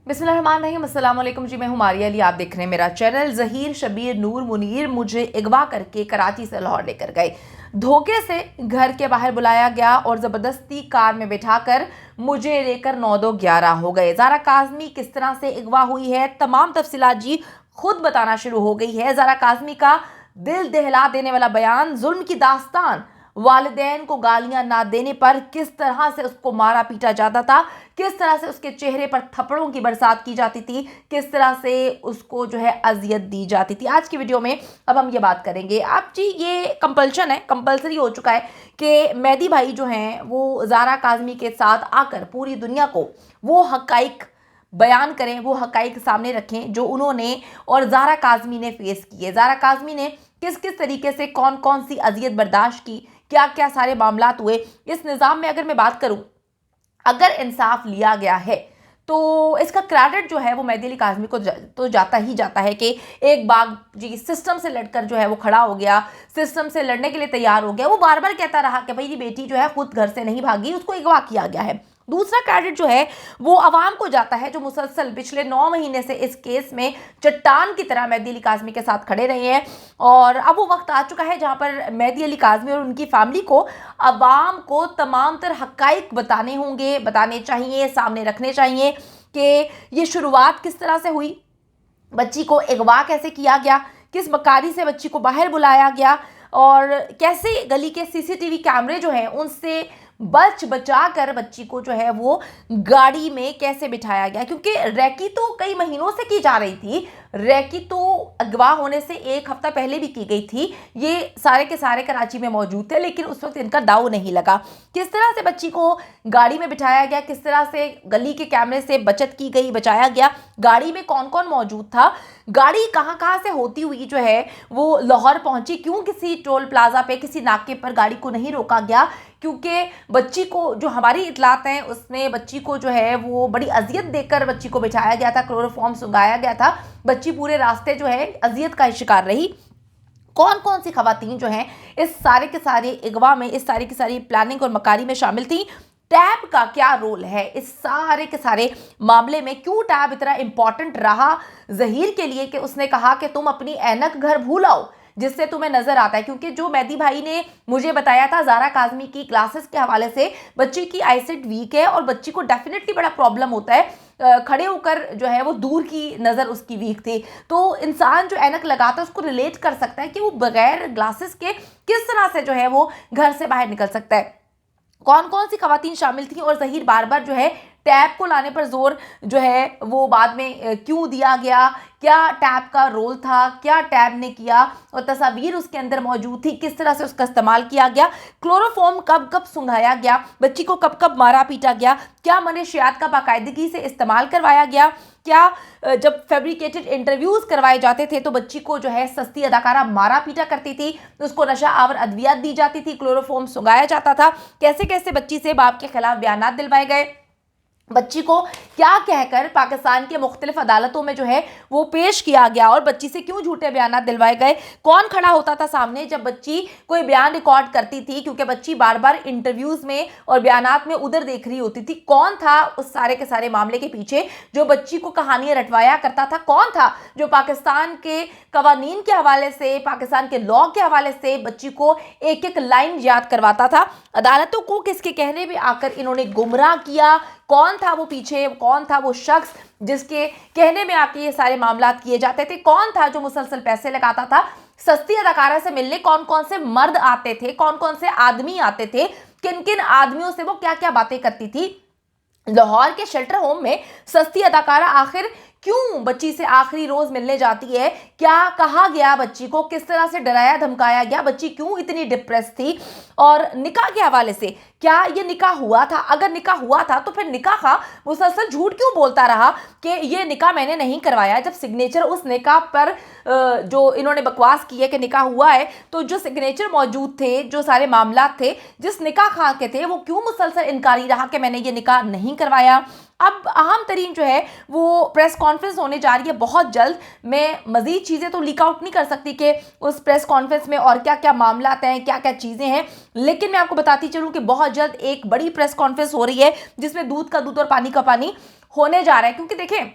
बिस्मिल्लाहिर्रहमानिर्रहीम। अस्सलाम वालेकुम जी, मैं हूँ मारिया अली। आप देख रहे हैं मेरा चैनल। ज़हीर शबीर नूर मुनीर मुझे अगवा करके कराची से लाहौर लेकर गए। धोखे से घर के बाहर बुलाया गया और ज़बरदस्ती कार में बिठाकर मुझे लेकर 9-2-11 हो गए। ज़ारा काज़मी किस तरह से अगवा हुई है, तमाम तफसीलात जी खुद बताना शुरू हो गई है। ज़ारा काज़मी का दिल दहला देने वाला बयान, जुल्म की दास्तान, वालिदैन को गालियां ना देने पर किस तरह से उसको मारा पीटा जाता था, किस तरह से उसके चेहरे पर थप्पड़ों की बरसात की जाती थी, किस तरह से उसको जो है अजियत दी जाती थी। आज की वीडियो में अब हम ये बात करेंगे। अब जी ये कंपल्शन है, कंपल्सरी हो चुका है कि मेहदी भाई जो हैं वो ज़ारा काज़मी के साथ आकर पूरी दुनिया को वो हक़ाइक़ बयान करें, वो हक़ाइक़ सामने रखें जो उन्होंने और ज़ारा काज़मी ने फेस किए। ज़ारा काज़मी ने किस किस तरीके से कौन कौन सी अजियत बर्दाश्त की, क्या क्या सारे मामलात हुए। इस निज़ाम में अगर मैं बात करूं, अगर इंसाफ लिया गया है तो इसका क्रेडिट जो है वो मेहदी अली काज़मी को तो जाता ही जाता है कि एक बाग जी सिस्टम से लड़कर जो है वो खड़ा हो गया, सिस्टम से लड़ने के लिए तैयार हो गया। वो बार बार कहता रहा कि भाई ये बेटी जो है खुद घर से नहीं भागी, उसको अगवा किया गया है। दूसरा क्रेडिट जो है वो अवाम को जाता है जो मुसलसल पिछले 9 महीने से इस केस में चट्टान की तरह मेहदी अली काज़मी के साथ खड़े रहे हैं। और अब वो वक्त आ चुका है जहां पर मेहदी अली काज़मी और उनकी फैमिली को अवाम को तमाम तर हक़ाइक़ बताने होंगे, बताने चाहिए, सामने रखने चाहिए कि ये शुरुआत किस तरह से हुई, बच्ची को अगवा कैसे किया गया, किस मकारी से बच्ची को बाहर बुलाया गया और कैसे गली के सीसीटीवी कैमरे जो हैं उनसे बच बचा कर बच्ची को जो है वो गाड़ी में कैसे बिठाया गया। क्योंकि रैकी तो कई महीनों से की जा रही थी, रैकी तो अगवा होने से 1 हफ्ता पहले भी की गई थी। ये सारे के सारे कराची में मौजूद थे, लेकिन उस वक्त इनका दाव नहीं लगा। किस तरह से बच्ची को गाड़ी में बिठाया गया, किस तरह से गली के कैमरे से बचत की गई, बचाया गया, गाड़ी में कौन कौन मौजूद था, गाड़ी कहाँ कहाँ से होती हुई जो है वो लाहौर पहुंची, क्यों किसी टोल प्लाजा पे किसी नाके पर गाड़ी को नहीं रोका गया, क्योंकि बच्ची को जो हमारी इतलात हैं उसमें बच्ची को जो है वो बड़ी अजियत देकर बच्ची को बिठाया गया था, क्लोरोफॉर्म सुंघाया गया था। बच्ची पूरे रास्ते जो है अजियत का शिकार रही। कौन कौन सी खवातीन जो हैं इस सारे के सारे अगवा में, इस सारी की सारी प्लानिंग और मकारी में शामिल थी। टैब का क्या रोल है इस सारे के सारे मामले में, क्यों टैब इतना इंपॉर्टेंट रहा ज़हीर के लिए कि उसने कहा कि तुम अपनी ऐनक घर भूल आओ जिससे तुम्हें नजर आता है। क्योंकि जो मेहदी भाई ने मुझे बताया था ज़ारा काज़मी की क्लासेस के हवाले से, बच्ची की आईसाइट वीक है और बच्ची को डेफिनेटली बड़ा प्रॉब्लम होता है, खड़े होकर जो है वो दूर की नज़र उसकी वीक थी। तो इंसान जो ऐनक लगाता है उसको रिलेट कर सकता है कि वो बगैर ग्लासेस के किस तरह से जो है वो घर से बाहर निकल सकता है। कौन कौन सी खवातीन शामिल थी और ज़हीर बार बार जो है टैब को लाने पर जोर जो है वो बाद में क्यों दिया गया, क्या टैब का रोल था, क्या टैब ने किया और तस्वीर उसके अंदर मौजूद थी, किस तरह से उसका इस्तेमाल किया गया, क्लोरोफॉर्म कब कब सुंघाया गया, बच्ची को कब कब मारा पीटा गया, क्या मनशियात का बाकायदगी से इस्तेमाल करवाया गया, क्या जब फैब्रिकेटेड इंटरव्यूज़ करवाए जाते थे तो बच्ची को जो है सस्ती अदाकारा मारा पीटा करती थी, उसको नशा आवर अद्वियात दी जाती थी, क्लोरोफॉर्म सुंघाया जाता था, कैसे कैसे बच्ची से बाप के खिलाफ बयानात दिलवाए गए, बच्ची को क्या कहकर पाकिस्तान के मुख्तलिफ अदालतों में जो है वो पेश किया गया और बच्ची से क्यों झूठे बयान दिलवाए गए, कौन खड़ा होता था सामने जब बच्ची कोई बयान रिकॉर्ड करती थी, क्योंकि बच्ची बार बार इंटरव्यूज़ में और बयानात में उधर देख रही होती थी। कौन था उस सारे के सारे मामले के पीछे जो बच्ची को कहानियां रटवाया करता था, कौन था जो पाकिस्तान के कवानीन के हवाले से, पाकिस्तान के लॉ के हवाले से बच्ची को एक एक लाइन याद करवाता था। अदालतों को किसके कहने में आकर इन्होंने गुमराह किया, कौन था वो पीछे, कौन था वो शख्स जिसके कहने में आके ये सारे मामलात किए जाते थे, कौन था जो मुसलसल पैसे लगाता था सस्ती अदाकारा से मिलने, कौन कौन से मर्द आते थे, कौन कौन से आदमी आते थे, किन किन आदमियों से वो क्या क्या बातें करती थी। लाहौर के शेल्टर होम में सस्ती अदाकारा आखिर क्यों बच्ची से आखिरी रोज मिलने जाती है, क्या कहा गया बच्ची को, किस तरह से डराया धमकाया गया, बच्ची क्यों इतनी डिप्रेस थी, और निकाह के हवाले से क्या ये निकाह हुआ था, अगर निकाह हुआ था तो फिर निकाह का मुसलसल झूठ क्यों बोलता रहा कि ये निकाह मैंने नहीं करवाया, जब सिग्नेचर उस निकाह पर जो इन्होंने बकवास की है कि निकाह हुआ है, तो जो सिग्नेचर मौजूद थे, जो सारे मामला थे जिस निकाह खां के थे, वो क्यों मुसलसल इनकारी रहा कि मैंने ये निकाह नहीं करवाया। अब अहम तरीन जो है वो प्रेस कॉन्फ्रेंस होने जा रही है बहुत जल्द। मैं मज़ीद चीज़ें तो लीक आउट नहीं कर सकती कि उस प्रेस कॉन्फ्रेंस में और क्या क्या मामला हैं, क्या क्या चीज़ें हैं, लेकिन मैं आपको बताती चलूँ कि बहुत जल्द एक बड़ी प्रेस कॉन्फ्रेंस हो रही है जिसमें दूध का दूध और पानी का पानी होने जा रहा है। क्योंकि देखें,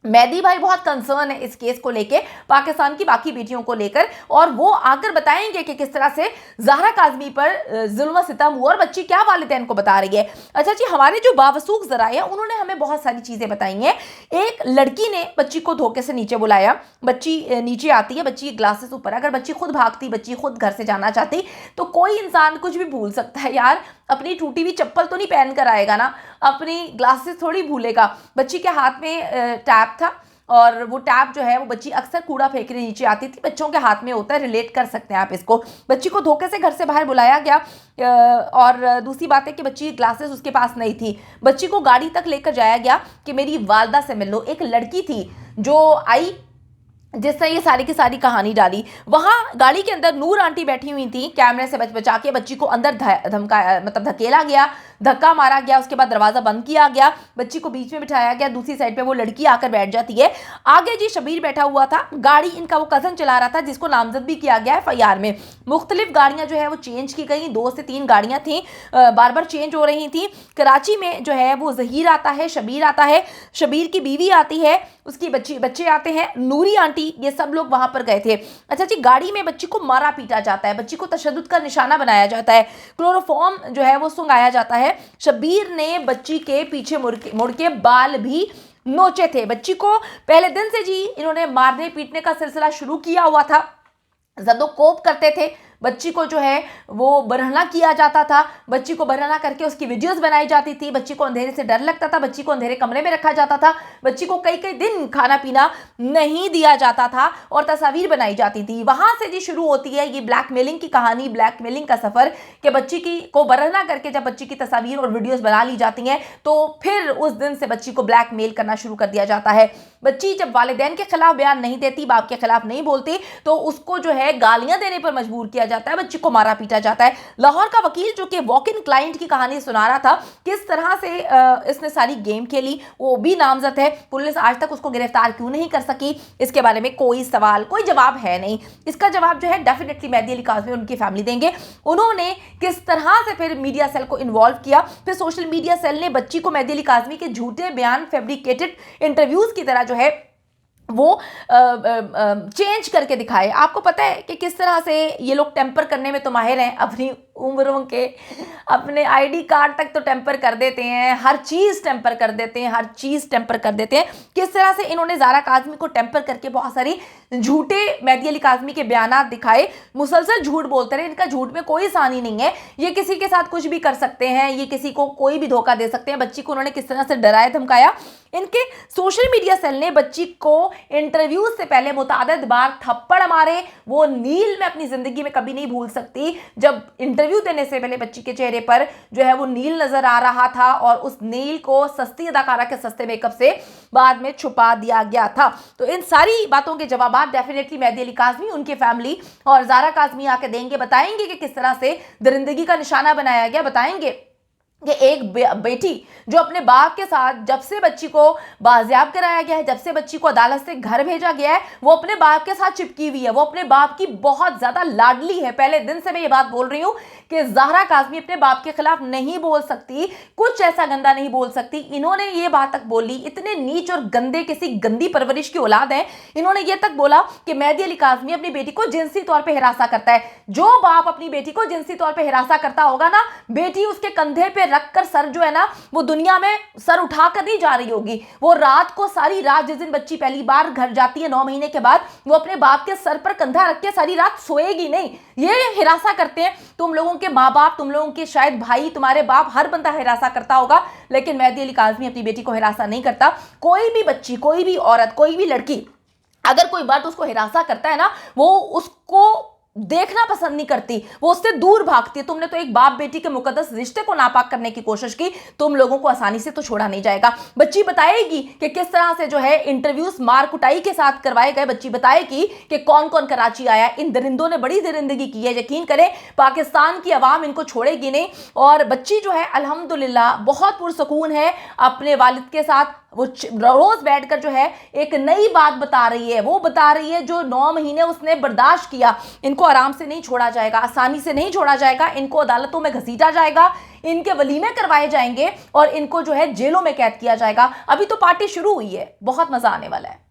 मेहदी भाई बहुत कंसर्न है इस केस को लेके, पाकिस्तान की बाकी बेटियों को लेकर, और वो आकर बताएंगे कि किस तरह से ज़हरा काज़मी पर जुल्म सितम हुआ और बच्ची क्या वालिदैन को बता रही है। अच्छा जी, हमारे जो बावसूख ज़राए हैं उन्होंने हमें बहुत सारी चीज़ें बताई हैं। एक लड़की ने बच्ची को धोखे से नीचे बुलाया, बच्ची नीचे आती है, बच्ची ग्लासेस ऊपर, अगर बच्ची खुद भागती, बच्ची खुद घर से जाना चाहती, तो कोई इंसान कुछ भी भूल सकता है यार, अपनी टूटी हुई चप्पल तो नहीं पहन कर आएगा ना, अपनी ग्लासेस थोड़ी भूलेगा। बच्ची के हाथ में टैब था, और वो टैब जो है वो बच्ची अक्सर कूड़ा फेंकने नीचे आती थी, बच्चों के हाथ में होता है, रिलेट कर सकते हैं आप इसको। बच्ची को धोखे से घर से बाहर बुलाया गया, और दूसरी बात है कि बच्ची ग्लासेस उसके पास नहीं थी, बच्ची को गाड़ी तक लेकर जाया गया कि मेरी वालदा से मिल लो। एक लड़की थी जो आई जिसने ये सारी की सारी कहानी डाली। वहाँ गाड़ी के अंदर नूर आंटी बैठी हुई थी, कैमरे से बचा के बच्ची को अंदर धमका मतलब धकेला गया, धक्का मारा गया, उसके बाद दरवाज़ा बंद किया गया, बच्ची को बीच में बिठाया गया, दूसरी साइड पे वो लड़की आकर बैठ जाती है। आगे जी शबीर बैठा हुआ था, गाड़ी इनका वो कज़न चला रहा था जिसको नामजद भी किया गया FIR में। मुख्तलिफ गाड़ियाँ जो है वो चेंज की गई, 2 से 3 गाड़ियाँ थी, बार बार चेंज हो रही थी। कराची में जो है वो ज़हीर आता है, शबीर आता है, शबीर की बीवी आती है, उसकी बच्चे आते हैं, नूरी आंटी, ये सब लोग वहां पर गए थे। अच्छा जी, गाड़ी में बच्ची को मारा पीटा जाता है, बच्ची को तशद्दुद का निशाना बनाया जाता है, क्लोरोफॉर्म जो है वो सुंघाया जाता है। शबीर ने बच्ची के पीछे मुड़ के बाल भी नोचे थे। बच्ची को पहले दिन से जी इन्होंने मारने पीटने का सिलसिला शुरू किया हुआ था, ज़दोकोप करते थे, बच्ची को जो है वो बरहना किया जाता था, बच्ची को बरहना करके उसकी वीडियोस बनाई जाती थी, बच्ची को अंधेरे से डर लगता था, बच्ची को अंधेरे कमरे में रखा जाता था, बच्ची को कई कई दिन खाना पीना नहीं दिया जाता था और तस्वीर बनाई जाती थी। वहां से जी शुरू होती है ये ब्लैकमेलिंग की कहानी, ब्लैकमेलिंग का सफ़र, कि बच्ची की को बरहना करके जब बच्ची की तस्वीर और वीडियोज़ बना ली जाती हैं तो फिर उस दिन से बच्ची को ब्लैकमेल करना शुरू कर दिया जाता है। बच्ची जब वालिदैन के खिलाफ बयान नहीं देती, बाप के खिलाफ नहीं बोलती, तो उसको जो है गालियां देने पर मजबूर किया जाता है, बच्ची को मारा पीटा जाता है। लाहौर का वकील जो कि वॉक इन क्लाइंट की कहानी सुना रहा था, किस तरह से इसने सारी गेम खेली, वो भी नामजद है। पुलिस आज तक उसको गिरफ्तार क्यों नहीं कर सकी, इसके बारे में कोई सवाल, कोई जवाब है नहीं। इसका जवाब जो है डेफिनेटली मेहदी अली काज़मी उनकी फैमिली देंगे। उन्होंने किस तरह से फिर मीडिया सेल को इन्वॉल्व किया, फिर सोशल मीडिया सेल ने बच्ची को मेहदी अली काज़मी के झूठे बयान, फैब्रिकेटेड इंटरव्यूज की तरह जो है वो चेंज करके दिखाए। आपको पता है कि किस तरह से ये लोग टेम्पर करने में तो माहिर हैं, अपनी उम्रों के, अपने ID कार्ड तक तो टेम्पर कर देते हैं, हर चीज़ टेम्पर कर देते हैं, हर चीज़ टेम्पर कर देते हैं। किस तरह से इन्होंने ज़हरा काज़मी को टेम्पर करके बहुत सारी झूठे मेहदी अली काज़मी के बयानात दिखाए, मुसलसल झूठ बोलते रहे। इनका झूठ में कोई सानी नहीं है, ये किसी के साथ कुछ भी कर सकते हैं, ये किसी को कोई भी धोखा दे सकते हैं। बच्ची को उन्होंने किस तरह से डराया धमकाया। इनके सोशल मीडिया सेल ने बच्ची को इंटरव्यू से पहले मुतादिद बार थप्पड़ मारे। वो नील में अपनी जिंदगी में कभी नहीं भूल सकती, जब इंटरव्यू देने से पहले बच्ची के चेहरे पर जो है वो नील नजर आ रहा था और उस नील को सस्ती अदाकारा के सस्ते मेकअप से बाद में छुपा दिया गया था। तो इन सारी बातों के जवाब डेफिनेटली मेहदी अली काज़मी, उनके फैमिली और ज़हरा काज़मी आके देंगे, बताएंगे कि किस तरह से दरिंदगी का निशाना बनाया गया, बताएंगे कि एक बेटी जो अपने बाप के साथ, जब से बच्ची को बाजियाब कराया गया है, जब से बच्ची को अदालत से घर भेजा गया है, वो अपने बाप के साथ चिपकी हुई है, वो अपने बाप की बहुत ज़्यादा लाडली है। पहले दिन से मैं ये बात बोल रही हूँ कि ज़हरा काज़मी अपने बाप के खिलाफ नहीं बोल सकती, कुछ ऐसा गंदा नहीं बोल सकती। इन्होंने ये बात तक बोली, इतने नीच और गंदे, किसी गंदी परवरिश की औलाद है, इन्होंने ये तक बोला कि मेहदी अली काज़मी अपनी बेटी को जिनसी तौर पर हिरासा करता है। जो बाप अपनी बेटी को जिनसी तौर पर हिरासा करता होगा ना, बेटी उसके कंधे पे रखकर सर जो है ना वो दुनिया में सर उठाकर नहीं जा रही होगी। वो रात को, सारी रात, जिस दिन बच्ची पहली बार घर जाती है 9 महीने के बाद, वो अपने बाप के सर पर कंधा रख के सारी रात सोएगी नहीं। ये हिरासा करते हैं। तुम लोगों के माँ बाप, तुम लोगों के शायद भाई, तुम्हारे बाप, हर बंदा हिरासा करता होगा, लेकिन मेहदी अली काज़मी अपनी बेटी को हिरासा नहीं करता। कोई भी बच्ची, कोई भी औरत, कोई भी लड़की अगर कोई बात उसको हिरासा करता है ना, वो उसको देखना पसंद नहीं करती, वो उससे दूर भागती है। तुमने तो एक बाप बेटी के मुकद्दस रिश्ते को नापाक करने की कोशिश की, तुम लोगों को आसानी से तो छोड़ा नहीं जाएगा। बच्ची बताएगी कि किस तरह से जो है इंटरव्यूज मार कुटाई के साथ करवाए गए। बच्ची बताएगी कि कौन कौन कराची आया। इन दरिंदों ने बड़ी दरिंदगी की है, यकीन करें पाकिस्तान की आवाम इनको छोड़ेगी नहीं। और बच्ची जो है अल्हम्दुलिल्लाह बहुत पुरसकून है, अपने वालिद के साथ वो रोज बैठकर जो है एक नई बात बता रही है। वो बता रही है जो 9 महीने उसने बर्दाश्त किया, इनको आराम से नहीं छोड़ा जाएगा, आसानी से नहीं छोड़ा जाएगा, इनको अदालतों में घसीटा जाएगा, इनके वलीमे करवाए जाएंगे और इनको जो है जेलों में कैद किया जाएगा। अभी तो पार्टी शुरू हुई है, बहुत मजा आने वाला है।